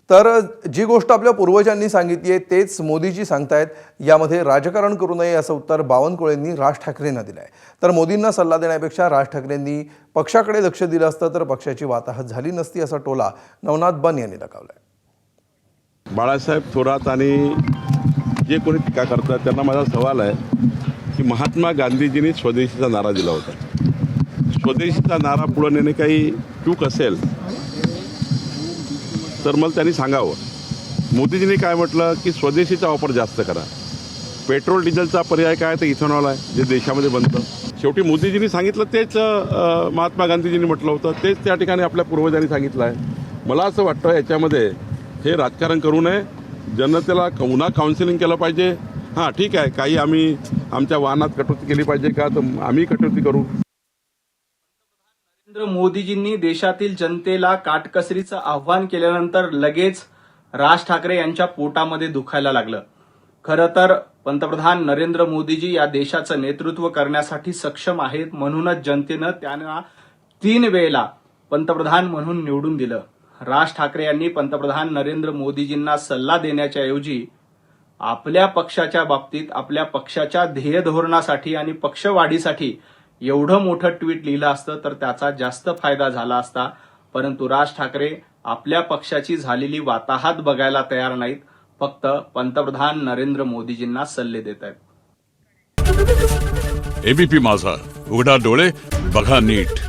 तर जी गोष्ट आपल्या पूर्वजांनी सांगितली आहे तेच मोदीजी सांगतायत, यामध्ये राजकारण करू नये असं उत्तर बावनकुळेंनी राज ठाकरेंना दिलं आहे। तर मोदींना सल्ला देण्यापेक्षा राज ठाकरेंनी पक्षाकडे लक्ष दिलं असतं तर पक्षाची वाताहत झाली नसती असा टोला नवनाथ बन यांनी लगावलाय। बाळासाहेब थोरात आणि जे कोणी टीका करतात त्यांना माझा सवाल आहे की महात्मा गांधीजींनी स्वदेशीचा नारा दिला होता। स्वदेशीचा नारा पुढे नेणे काही चूक असेल तर मला त्यांनी सांगावं। मोदीजींनी काय म्हटलं की स्वदेशीचा वापर जास्त करा। पेट्रोल डिझेलचा पर्याय काय तर इथेनॉल आहे जे देशामध्ये बनतं। शेवटी मोदीजींनी सांगितलं तेच महात्मा गांधीजींनी म्हटलं होतं, तेच त्या ठिकाणी आपल्या पूर्वजांनी सांगितलं आहे। मला असं वाटतं याच्यामध्ये हे राजकारण करू नये, जनतेला पुन्हा काउन्सिलिंग केलं पाहिजे। हां ठीक आहे, काही आम्ही आमच्या वाहनात कटौती केली पाहिजे का तर आम्ही कटौती करू। नरेंद्र मोदीजींनी देशातील जनतेला काटकसरीचं आव्हान केल्यानंतर लगेच राज ठाकरे यांच्या पोटामध्ये दुखायला लागलं। खरं तर पंतप्रधान नरेंद्र मोदीजी या देशाचं नेतृत्व करण्यासाठी सक्षम आहेत, म्हणूनच जनतेनं त्यांना 3 वेळेला पंतप्रधान म्हणून निवडून दिलं। राज ठाकरे यांनी पंतप्रधान नरेंद्र मोदीजींना सल्ला देण्याच्या ऐवजी आपल्या पक्षाच्या बाबतीत आपल्या पक्षाच्या ध्येय धोरणासाठी आणि पक्षवाढीसाठी एवढं मोठं ट्विट लिहिलं असतं तर त्याचा जास्त फायदा झाला असता। परंतु राज ठाकरे आपल्या पक्षाची झालेली वाताहत बघायला तयार नाहीत, फक्त पंतप्रधान नरेंद्र मोदीजींना सल्ले देत आहेत। एबीपी माझा, उघडा डोळे बघा नीट।